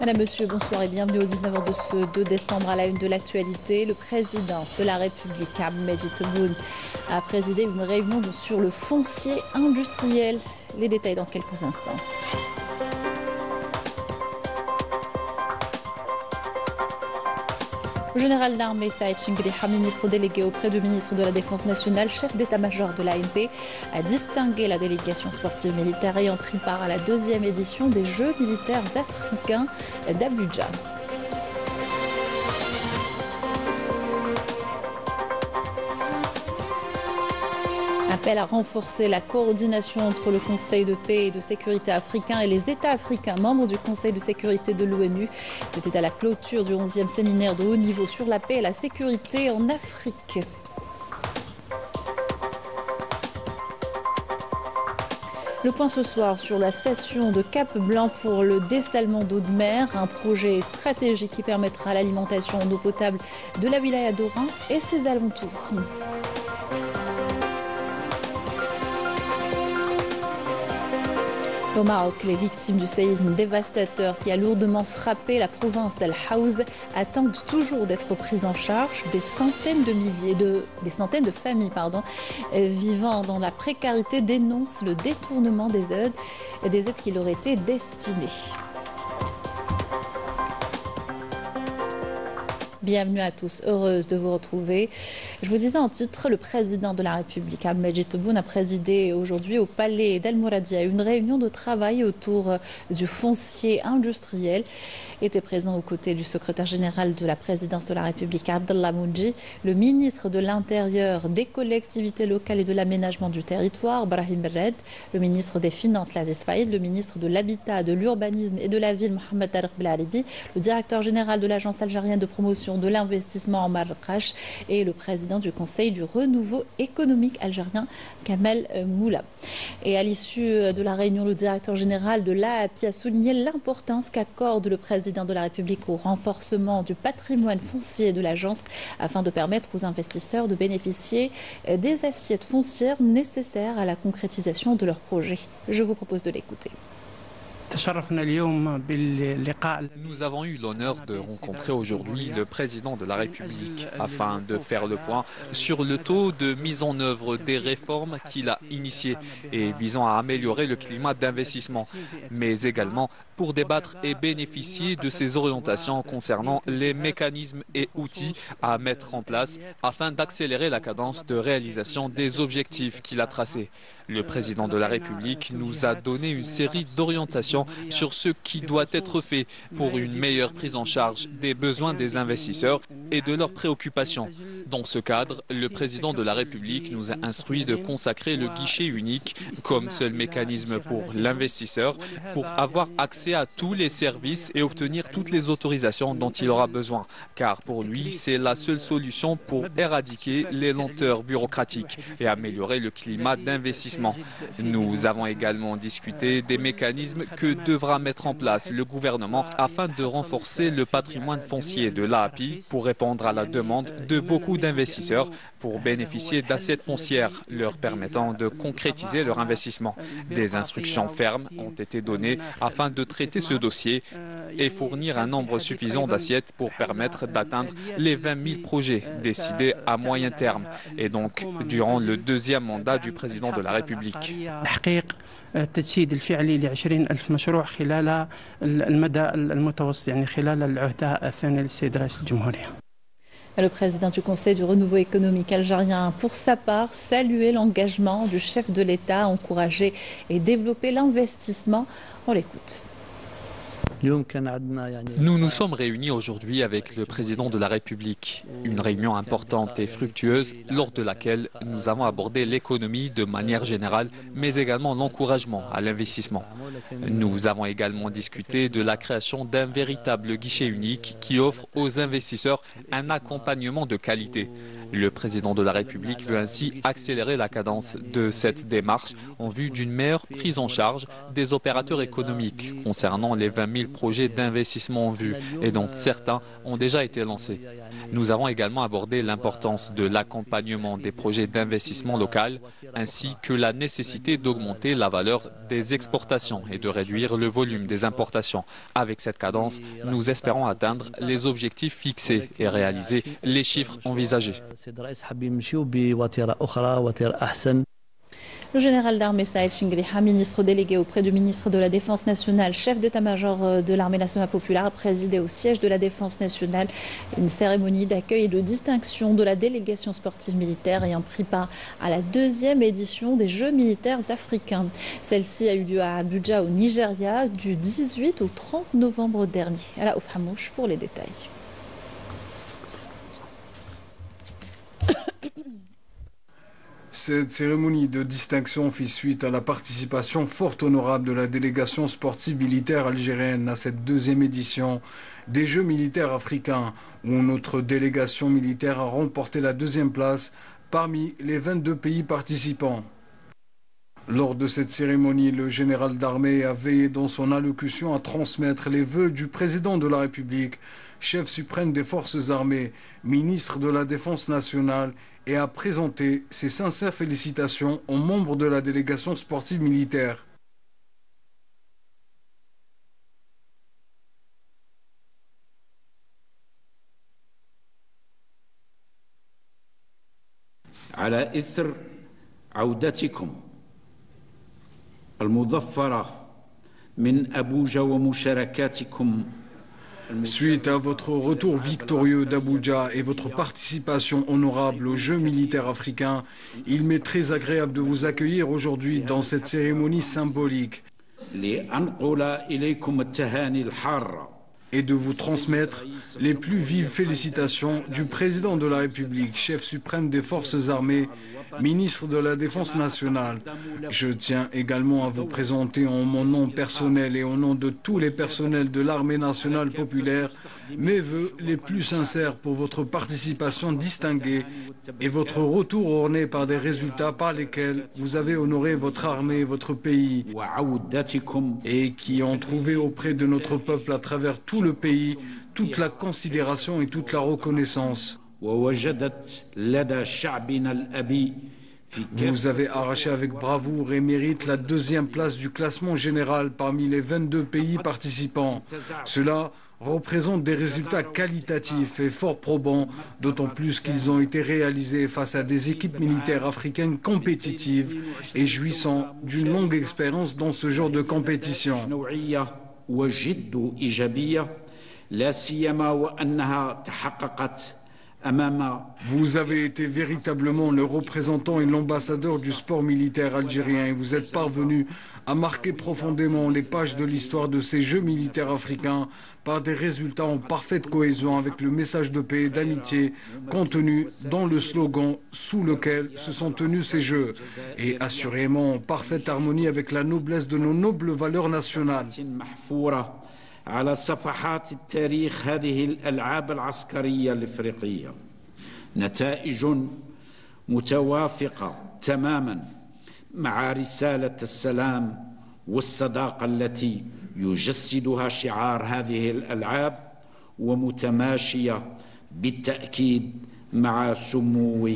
Madame, Monsieur, bonsoir et bienvenue au 19h de ce 2 décembre à la une de l'actualité. Le président de la République, Abdelmadjid Tebboune, a présidé une réunion sur le foncier industriel. Les détails dans quelques instants. Le général d'armée Saïd Chingliha, ministre délégué auprès du ministre de la Défense nationale, chef d'état-major de l'ANP, a distingué la délégation sportive militaire ayant pris part à la 2e édition des Jeux militaires africains d'Abuja. Appel à renforcer la coordination entre le Conseil de paix et de sécurité africain et les États africains membres du Conseil de sécurité de l'ONU. C'était à la clôture du 11e séminaire de haut niveau sur la paix et la sécurité en Afrique. Le point ce soir sur la station de Cap-Blanc pour le dessalement d'eau de mer, un projet stratégique qui permettra l'alimentation en eau potable de la wilaya d'Oran et ses alentours. Au Maroc, les victimes du séisme dévastateur qui a lourdement frappé la province d'Al Haouz attendent toujours d'être prises en charge. Des centaines de familles vivant dans la précarité dénoncent le détournement des aides qui leur étaient destinées. Bienvenue à tous, heureuse de vous retrouver. Je vous disais en titre, le président de la République, Abdelmadjid Tebboune, a présidé aujourd'hui au palais d'Al Mouradia une réunion de travail autour du foncier industriel. Était présent aux côtés du secrétaire général de la présidence de la République, Abdallah Moundji, le ministre de l'Intérieur, des collectivités locales et de l'aménagement du territoire, Brahim Red, le ministre des Finances, Laziz Faïd, le ministre de l'Habitat, de l'Urbanisme et de la Ville, Mohamed Tarek Belaribi, le directeur général de l'Agence algérienne de promotion de l'investissement en Marrakech et le président du Conseil du renouveau économique algérien, Kamel Moula. Et à l'issue de la réunion, le directeur général de l'AAPI a souligné l'importance qu'accorde le président de la République au renforcement du patrimoine foncier de l'agence afin de permettre aux investisseurs de bénéficier des assiettes foncières nécessaires à la concrétisation de leurs projets. Je vous propose de l'écouter. Nous avons eu l'honneur de rencontrer aujourd'hui le président de la République afin de faire le point sur le taux de mise en œuvre des réformes qu'il a initiées et visant à améliorer le climat d'investissement, mais également pour débattre et bénéficier de ces orientations concernant les mécanismes et outils à mettre en place afin d'accélérer la cadence de réalisation des objectifs qu'il a tracés. Le président de la République nous a donné une série d'orientations sur ce qui doit être fait pour une meilleure prise en charge des besoins des investisseurs et de leurs préoccupations. Dans ce cadre, le président de la République nous a instruit de consacrer le guichet unique comme seul mécanisme pour l'investisseur pour avoir accès à tous les services et obtenir toutes les autorisations dont il aura besoin. Car pour lui, c'est la seule solution pour éradiquer les lenteurs bureaucratiques et améliorer le climat d'investissement. Nous avons également discuté des mécanismes que devra mettre en place le gouvernement afin de renforcer le patrimoine foncier de l'AAPI pour répondre à la demande de beaucoup d'investisseurs pour bénéficier d'assiettes foncières leur permettant de concrétiser leur investissement. Des instructions fermes ont été données afin de traiter ce dossier et fournir un nombre suffisant d'assiettes pour permettre d'atteindre les 20 000 projets décidés à moyen terme et donc durant le 2e mandat du président de la République. التجسيد الفعلي ل20,000 مشروع خلال المدى المتوسط يعني خلال العهدة الثانية للسيد رئيس الجمهورية. Le président du Conseil du renouveau économique algérien a pour sa part salué l'engagement du chef de l'État à encourager et développer l'investissement. On l'écoute. Nous nous sommes réunis aujourd'hui avec le président de la République. Une réunion importante et fructueuse lors de laquelle nous avons abordé l'économie de manière générale, mais également l'encouragement à l'investissement. Nous avons également discuté de la création d'un véritable guichet unique qui offre aux investisseurs un accompagnement de qualité. Le président de la République veut ainsi accélérer la cadence de cette démarche en vue d'une meilleure prise en charge des opérateurs économiques concernant les 20 000 projets d'investissement en vue et dont certains ont déjà été lancés. Nous avons également abordé l'importance de l'accompagnement des projets d'investissement local ainsi que la nécessité d'augmenter la valeur des exportations et de réduire le volume des importations. Avec cette cadence, nous espérons atteindre les objectifs fixés et réaliser les chiffres envisagés. Le général d'armée Saïd Chingliha, ministre délégué auprès du ministre de la Défense nationale, chef d'état-major de l'armée nationale populaire, a présidé au siège de la Défense nationale une cérémonie d'accueil et de distinction de la délégation sportive militaire ayant pris part à la 2e édition des Jeux militaires africains. Celle-ci a eu lieu à Abuja, au Nigeria, du 18 au 30 novembre dernier. Ala Ouf Hamouche pour les détails. Cette cérémonie de distinction fit suite à la participation fort honorable de la délégation sportive militaire algérienne à cette 2e édition des Jeux militaires africains, où notre délégation militaire a remporté la 2e place parmi les 22 pays participants. Lors de cette cérémonie, le général d'armée a veillé dans son allocution à transmettre les vœux du président de la République, chef suprême des forces armées, ministre de la Défense nationale, et a présenté ses sincères félicitations aux membres de la délégation sportive militaire. على إثر عودتكم المظفرة من أبوجا ومشاركاتكم. Suite à votre retour victorieux d'Abuja et votre participation honorable aux Jeux militaires africains, il m'est très agréable de vous accueillir aujourd'hui dans cette cérémonie symbolique et de vous transmettre les plus vives félicitations du président de la République, chef suprême des forces armées, ministre de la Défense nationale. Je tiens également à vous présenter en mon nom personnel et au nom de tous les personnels de l'armée nationale populaire mes vœux les plus sincères pour votre participation distinguée et votre retour orné par des résultats par lesquels vous avez honoré votre armée et votre pays et qui ont trouvé auprès de notre peuple à travers tout le pays toute la considération et toute la reconnaissance. Vous avez arraché avec bravoure et mérite la 2e place du classement général parmi les 22 pays participants. Cela représente des résultats qualitatifs et fort probants, d'autant plus qu'ils ont été réalisés face à des équipes militaires africaines compétitives et jouissant d'une longue expérience dans ce genre de compétition. Vous avez été véritablement le représentant et l'ambassadeur du sport militaire algérien et vous êtes parvenu à marquer profondément les pages de l'histoire de ces Jeux militaires africains par des résultats en parfaite cohésion avec le message de paix et d'amitié contenu dans le slogan sous lequel se sont tenus ces Jeux et assurément en parfaite harmonie avec la noblesse de nos nobles valeurs nationales. على صفحات التاريخ هذه الألعاب العسكرية الإفريقية نتائج متوافقة تماما مع رسالة السلام والصداقة التي يجسدها شعار هذه الألعاب ومتماشية بالتأكيد مع سمو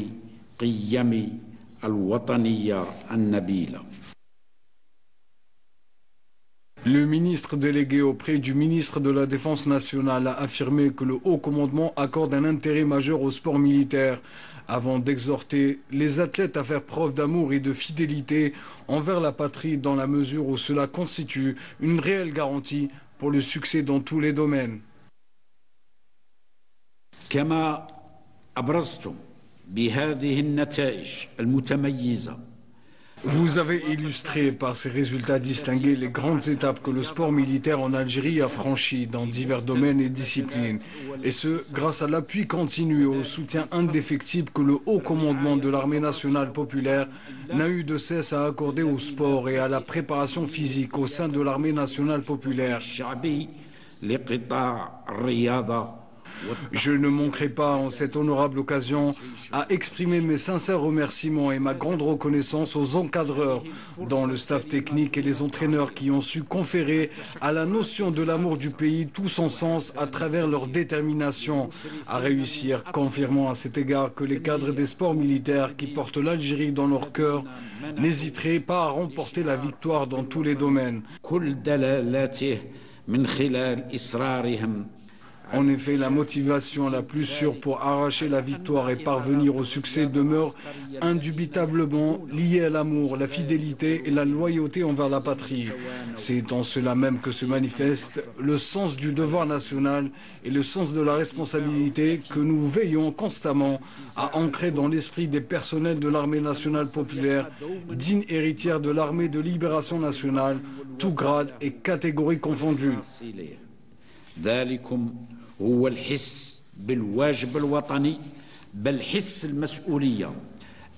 قيم الوطنية النبيلة. Le ministre délégué auprès du ministre de la Défense nationale a affirmé que le haut commandement accorde un intérêt majeur au sport militaire avant d'exhorter les athlètes à faire preuve d'amour et de fidélité envers la patrie dans la mesure où cela constitue une réelle garantie pour le succès dans tous les domaines. كما أبرزتم بهذه النتائج المتميزة. Vous avez illustré par ces résultats distingués les grandes étapes que le sport militaire en Algérie a franchies dans divers domaines et disciplines. Et ce, grâce à l'appui continu et au soutien indéfectible que le haut commandement de l'armée nationale populaire n'a eu de cesse à accorder au sport et à la préparation physique au sein de l'armée nationale populaire. Je ne manquerai pas en cette honorable occasion à exprimer mes sincères remerciements et ma grande reconnaissance aux encadreurs dans le staff technique et les entraîneurs qui ont su conférer à la notion de l'amour du pays tout son sens à travers leur détermination à réussir, confirmant à cet égard que les cadres des sports militaires qui portent l'Algérie dans leur cœur n'hésiteraient pas à remporter la victoire dans tous les domaines. En effet, la motivation la plus sûre pour arracher la victoire et parvenir au succès demeure indubitablement liée à l'amour, la fidélité et la loyauté envers la patrie. C'est en cela même que se manifeste le sens du devoir national et le sens de la responsabilité que nous veillons constamment à ancrer dans l'esprit des personnels de l'armée nationale populaire, digne héritière de l'armée de libération nationale, tous grades et catégories confondues. هو الحس بالواجب الوطني بل حس المسؤولية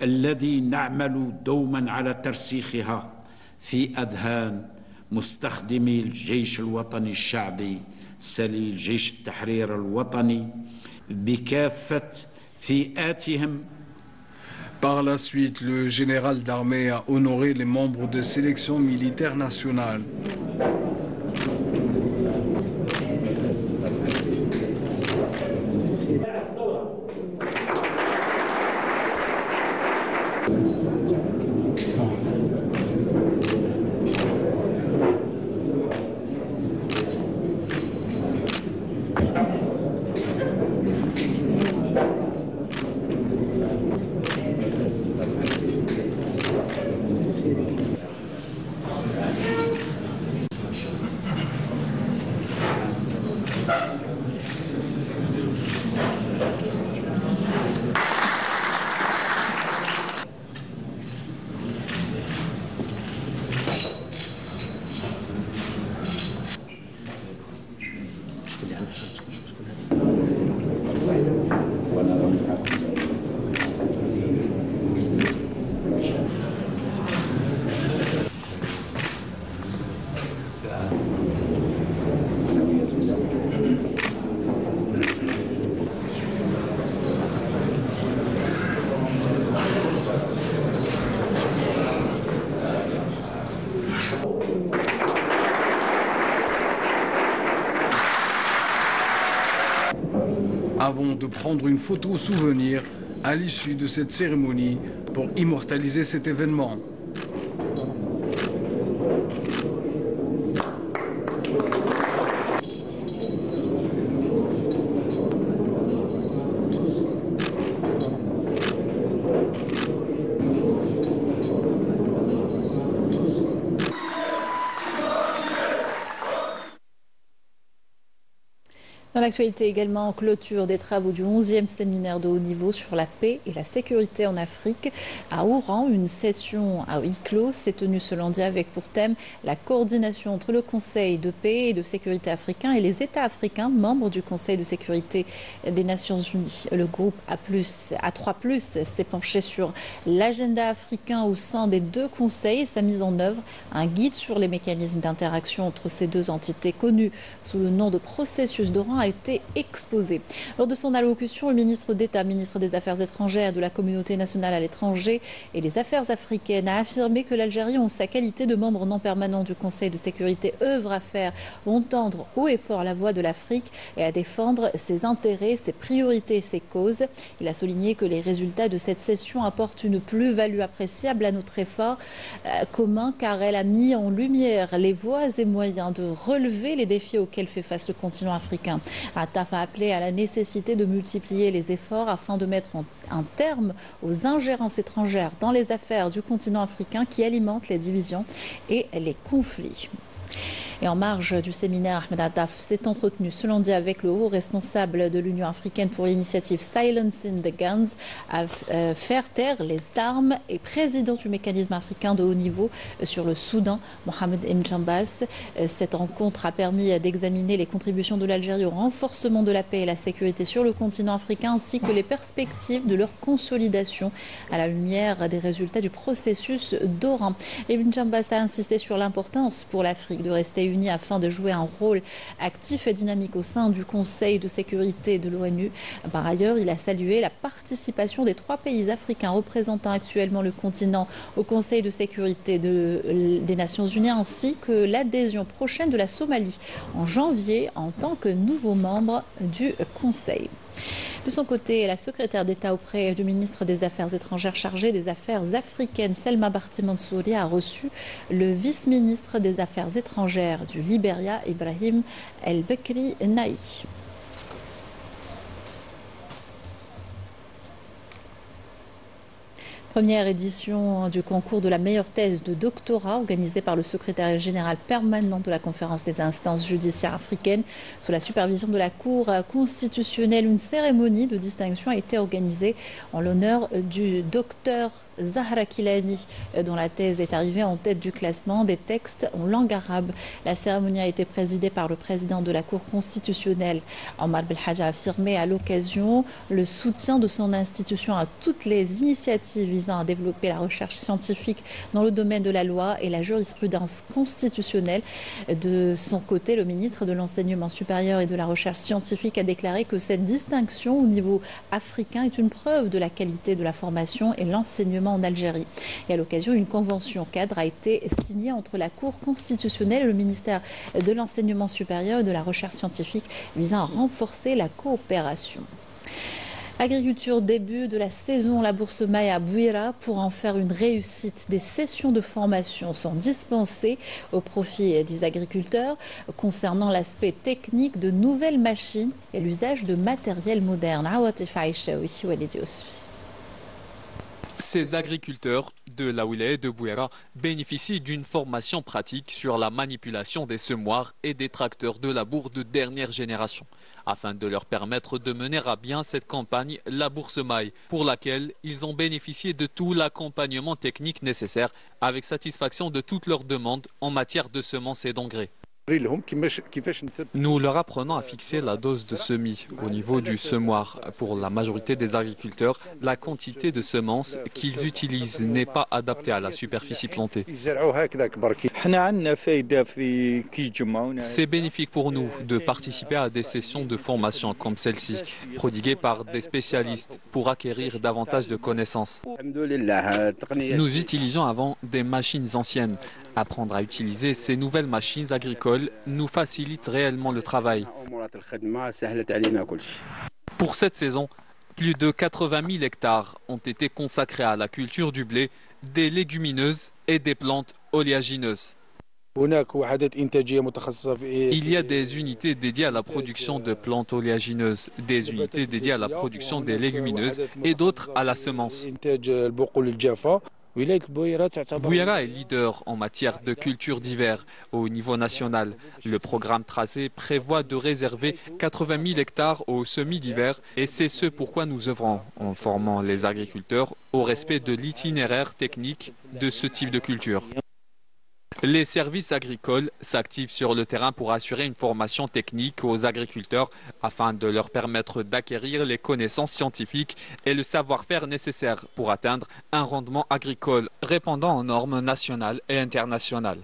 الذي نعمل دوما على ترسيخها في أذهان مستخدمي الجيش الوطني الشعبي سليل جيش التحرير الوطني بكافة فئاتهم. Par la suite, le général d'armée a honoré les membres de sélection militaire nationale. Avant de prendre une photo souvenir à l'issue de cette cérémonie pour immortaliser cet événement. Dans l'actualité également, clôture des travaux du 11e séminaire de haut niveau sur la paix et la sécurité en Afrique. À Oran, une session à huis clos s'est tenue ce lundi avec pour thème la coordination entre le Conseil de paix et de sécurité africain et les États africains membres du Conseil de sécurité des Nations Unies. Le groupe A3+, s'est penché sur l'agenda africain au sein des deux conseils et sa mise en œuvre. Un guide sur les mécanismes d'interaction entre ces deux entités connues sous le nom de processus d'Oran a été exposé. Lors de son allocution, le ministre d'État, ministre des Affaires étrangères de la communauté nationale à l'étranger et des Affaires africaines a affirmé que l'Algérie, en sa qualité de membre non permanent du Conseil de sécurité, œuvre à faire entendre haut et fort la voix de l'Afrique et à défendre ses intérêts, ses priorités et ses causes. Il a souligné que les résultats de cette session apportent une plus-value appréciable à notre effort commun car elle a mis en lumière les voies et moyens de relever les défis auxquels fait face le continent africain. Attaf a appelé à la nécessité de multiplier les efforts afin de mettre un terme aux ingérences étrangères dans les affaires du continent africain qui alimentent les divisions et les conflits. Et en marge du séminaire, Ahmed Attaf s'est entretenu ce lundi avec le haut responsable de l'Union africaine pour l'initiative Silencing the Guns, à faire taire les armes, et président du mécanisme africain de haut niveau sur le Soudan, Mohamed Mjambas. Cette rencontre a permis d'examiner les contributions de l'Algérie au renforcement de la paix et la sécurité sur le continent africain, ainsi que les perspectives de leur consolidation à la lumière des résultats du processus d'Oran. Mjambas a insisté sur l'importance pour l'Afrique de rester réunis afin de jouer un rôle actif et dynamique au sein du Conseil de sécurité de l'ONU. Par ailleurs, il a salué la participation des 3 pays africains représentant actuellement le continent au Conseil de sécurité des Nations Unies, ainsi que l'adhésion prochaine de la Somalie en janvier en tant que nouveau membre du Conseil. De son côté, la secrétaire d'État auprès du ministre des Affaires étrangères chargée des Affaires africaines, Selma Barti Mansouri, a reçu le vice-ministre des Affaires étrangères du Libéria, Ibrahim El Bekri Naï. Première édition du concours de la meilleure thèse de doctorat organisé par le secrétaire général permanent de la conférence des instances judiciaires africaines sous la supervision de la Cour constitutionnelle. Une cérémonie de distinction a été organisée en l'honneur du docteur Zahra Kilani, dont la thèse est arrivée en tête du classement des textes en langue arabe. La cérémonie a été présidée par le président de la Cour constitutionnelle. Omar Belhadj a affirmé à l'occasion le soutien de son institution à toutes les initiatives visant à développer la recherche scientifique dans le domaine de la loi et la jurisprudence constitutionnelle. De son côté, le ministre de l'Enseignement supérieur et de la recherche scientifique a déclaré que cette distinction au niveau africain est une preuve de la qualité de la formation et l'enseignement en Algérie. Et à l'occasion, une convention cadre a été signée entre la Cour constitutionnelle et le ministère de l'Enseignement supérieur et de la recherche scientifique visant à renforcer la coopération. Agriculture, début de la saison, la bourse Maï à Bouira pour en faire une réussite. Des sessions de formation sont dispensées au profit des agriculteurs concernant l'aspect technique de nouvelles machines et l'usage de matériel moderne. Ces agriculteurs de la wilaya de Bouira bénéficient d'une formation pratique sur la manipulation des semoirs et des tracteurs de labour de dernière génération, afin de leur permettre de mener à bien cette campagne La Bourse Maï, pour laquelle ils ont bénéficié de tout l'accompagnement technique nécessaire, avec satisfaction de toutes leurs demandes en matière de semences et d'engrais. Nous leur apprenons à fixer la dose de semis au niveau du semoir. Pour la majorité des agriculteurs, la quantité de semences qu'ils utilisent n'est pas adaptée à la superficie plantée. C'est bénéfique pour nous de participer à des sessions de formation comme celle-ci, prodiguées par des spécialistes pour acquérir davantage de connaissances. Nous utilisions avant des machines anciennes. Apprendre à utiliser ces nouvelles machines agricoles nous facilite réellement le travail. Pour cette saison, plus de 80 000 hectares ont été consacrés à la culture du blé, des légumineuses et des plantes oléagineuses. Il y a des unités dédiées à la production de plantes oléagineuses, des unités dédiées à la production des légumineuses et d'autres à la semence. Bouira est leader en matière de culture d'hiver au niveau national. Le programme tracé prévoit de réserver 80 000 hectares aux semis d'hiver et c'est ce pourquoi nous œuvrons en formant les agriculteurs au respect de l'itinéraire technique de ce type de culture. Les services agricoles s'activent sur le terrain pour assurer une formation technique aux agriculteurs afin de leur permettre d'acquérir les connaissances scientifiques et le savoir-faire nécessaire pour atteindre un rendement agricole répondant aux normes nationales et internationales.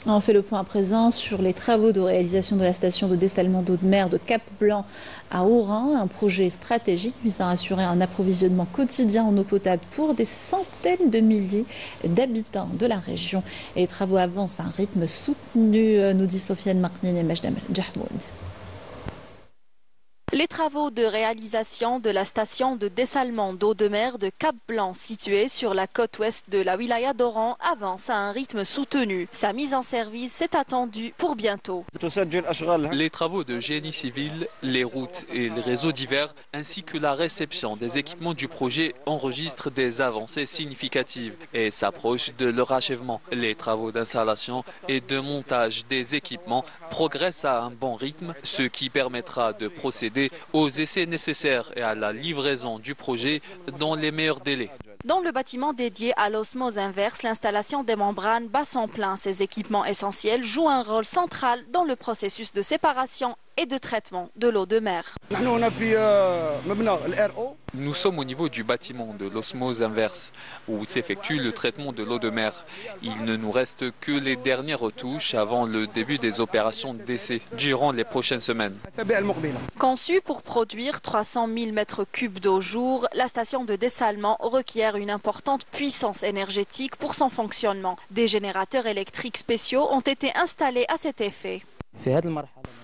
On fait le point à présent sur les travaux de réalisation de la station de dessalement d'eau de mer de Cap-Blanc à Oran, un projet stratégique visant à assurer un approvisionnement quotidien en eau potable pour des centaines de milliers d'habitants de la région. Et les travaux avancent à un rythme soutenu, nous dit Sofiane Marnine et Majdam Djahmoud. Les travaux de réalisation de la station de dessalement d'eau de mer de Cap-Blanc, située sur la côte ouest de la wilaya d'Oran, avancent à un rythme soutenu. Sa mise en service est attendue pour bientôt. Les travaux de génie civil, les routes et les réseaux divers, ainsi que la réception des équipements du projet enregistrent des avancées significatives et s'approchent de leur achèvement. Les travaux d'installation et de montage des équipements progressent à un bon rythme, ce qui permettra de procéder aux essais nécessaires et à la livraison du projet dans les meilleurs délais. Dans le bâtiment dédié à l'osmose inverse, l'installation des membranes bat son plein. Ces équipements essentiels jouent un rôle central dans le processus de séparation et de traitement de l'eau de mer. Nous sommes au niveau du bâtiment de l'osmose inverse où s'effectue le traitement de l'eau de mer. Il ne nous reste que les dernières retouches avant le début des opérations d'essai durant les prochaines semaines. Conçue pour produire 300 000 m3 d'eau jour, la station de dessalement requiert une importante puissance énergétique pour son fonctionnement. Des générateurs électriques spéciaux ont été installés à cet effet.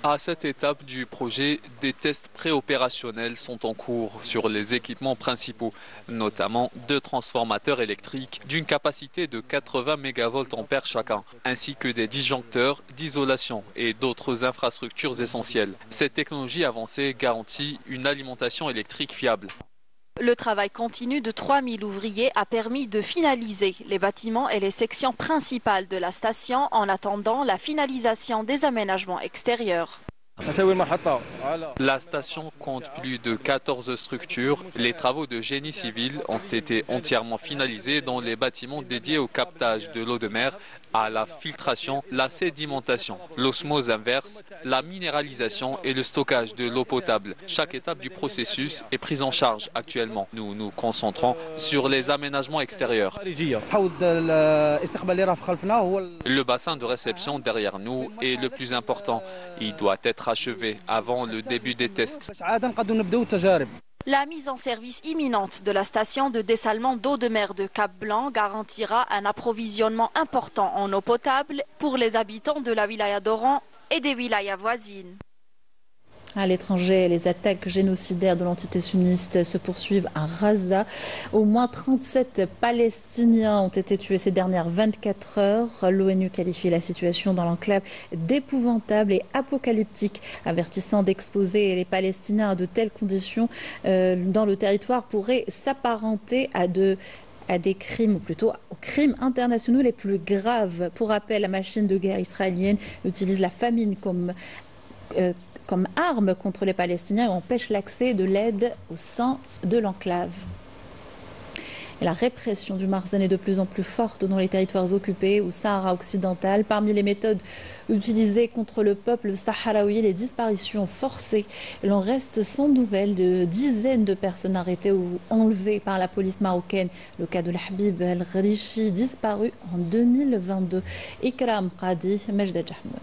À cette étape du projet, des tests préopérationnels sont en cours sur les équipements principaux, notamment 2 transformateurs électriques d'une capacité de 80 MVA chacun, ainsi que des disjoncteurs d'isolation et d'autres infrastructures essentielles. Cette technologie avancée garantit une alimentation électrique fiable. Le travail continu de 3000 ouvriers a permis de finaliser les bâtiments et les sections principales de la station en attendant la finalisation des aménagements extérieurs. La station compte plus de 14 structures. Les travaux de génie civil ont été entièrement finalisés dans les bâtiments dédiés au captage de l'eau de mer, à la filtration, la sédimentation, l'osmose inverse, la minéralisation et le stockage de l'eau potable. Chaque étape du processus est prise en charge actuellement. Nous nous concentrons sur les aménagements extérieurs. Le bassin de réception derrière nous est le plus important. Il doit être achevé avant le début des tests. La mise en service imminente de la station de dessalement d'eau de mer de Cap-Blanc garantira un approvisionnement important en eau potable pour les habitants de la wilaya d'Oran et des wilayas voisines. À l'étranger, les attaques génocidaires de l'entité sunniste se poursuivent à Gaza. Au moins 37 Palestiniens ont été tués ces dernières 24 heures. L'ONU qualifie la situation dans l'enclave d'épouvantable et apocalyptique, avertissant d'exposer les Palestiniens à de telles conditions dans le territoire pourrait s'apparenter à des crimes, ou plutôt aux crimes internationaux les plus graves. Pour rappel, la machine de guerre israélienne utilise la famine comme arme contre les Palestiniens et empêche l'accès de l'aide au sein de l'enclave. Et la répression du Marzen est de plus en plus forte dans les territoires occupés au Sahara occidental. Parmi les méthodes utilisées contre le peuple sahraoui, les disparitions forcées. Il en reste sans nouvelles de dizaines de personnes arrêtées ou enlevées par la police marocaine. Le cas de Lahbib El-Ghrichi, disparu en 2022. Ikram Qadi, Majda Jahmoun.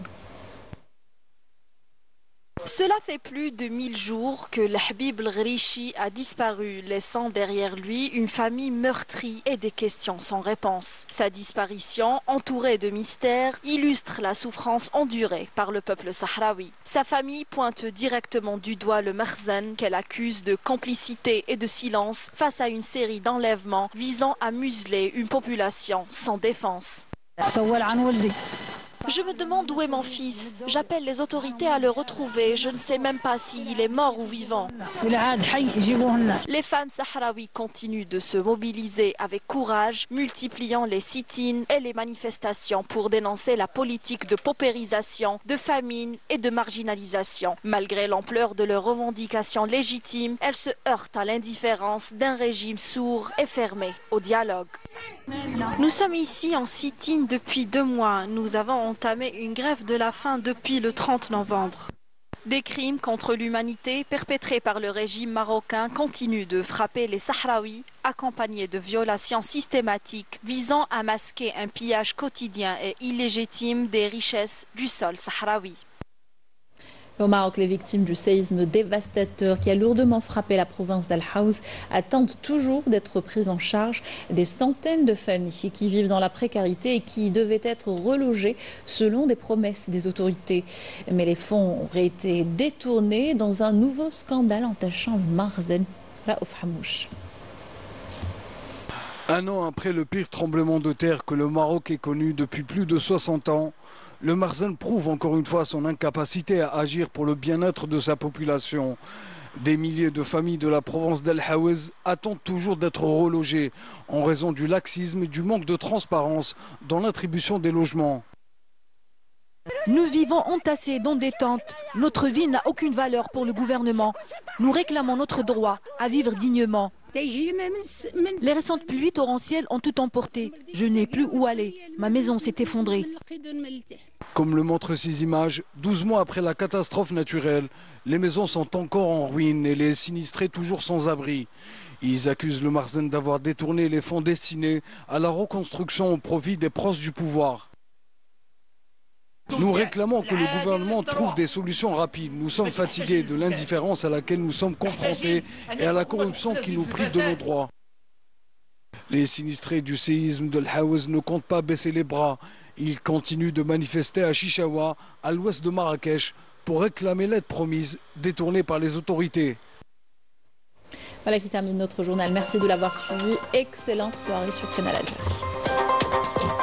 Cela fait plus de 1000 jours que Lahbib El-Ghrichi a disparu, laissant derrière lui une famille meurtrie et des questions sans réponse. Sa disparition, entourée de mystères, illustre la souffrance endurée par le peuple sahraoui. Sa famille pointe directement du doigt le Marzen qu'elle accuse de complicité et de silence face à une série d'enlèvements visant à museler une population sans défense. Je me demande où est mon fils. J'appelle les autorités à le retrouver. Je ne sais même pas s'il est mort ou vivant. Les fans sahraouis continuent de se mobiliser avec courage, multipliant les sit-ins et les manifestations pour dénoncer la politique de paupérisation, de famine et de marginalisation. Malgré l'ampleur de leurs revendications légitimes, elles se heurtent à l'indifférence d'un régime sourd et fermé au dialogue. Nous sommes ici en sit-in depuis 2 mois. Nous avons entamé une grève de la faim depuis le 30 novembre. Des crimes contre l'humanité perpétrés par le régime marocain continuent de frapper les Sahraouis, accompagnés de violations systématiques visant à masquer un pillage quotidien et illégitime des richesses du sol sahraoui. Au Maroc, les victimes du séisme dévastateur qui a lourdement frappé la province d'Al-Haouz attendent toujours d'être prises en charge. Des centaines de familles qui vivent dans la précarité et qui devaient être relogées selon des promesses des autorités. Mais les fonds auraient été détournés dans un nouveau scandale entachant le Marzen. Raouf Hamouche. Un an après le pire tremblement de terre que le Maroc ait connu depuis plus de 60 ans, le Marzen prouve encore une fois son incapacité à agir pour le bien-être de sa population. Des milliers de familles de la province d'Al-Haouz attendent toujours d'être relogées en raison du laxisme et du manque de transparence dans l'attribution des logements. Nous vivons entassés dans des tentes. Notre vie n'a aucune valeur pour le gouvernement. Nous réclamons notre droit à vivre dignement. Les récentes pluies torrentielles ont tout emporté. Je n'ai plus où aller. Ma maison s'est effondrée. Comme le montrent ces images, 12 mois après la catastrophe naturelle, les maisons sont encore en ruine et les sinistrés toujours sans abri. Ils accusent le Makhzen d'avoir détourné les fonds destinés à la reconstruction au profit des proches du pouvoir. Nous réclamons que le gouvernement trouve des solutions rapides. Nous sommes fatigués de l'indifférence à laquelle nous sommes confrontés et à la corruption qui nous prive de nos droits. Les sinistrés du séisme de l'Hawaz ne comptent pas baisser les bras. Ils continuent de manifester à Chichaoua, à l'ouest de Marrakech, pour réclamer l'aide promise détournée par les autorités. Voilà qui termine notre journal. Merci de l'avoir suivi. Excellente soirée sur Canal Algérie.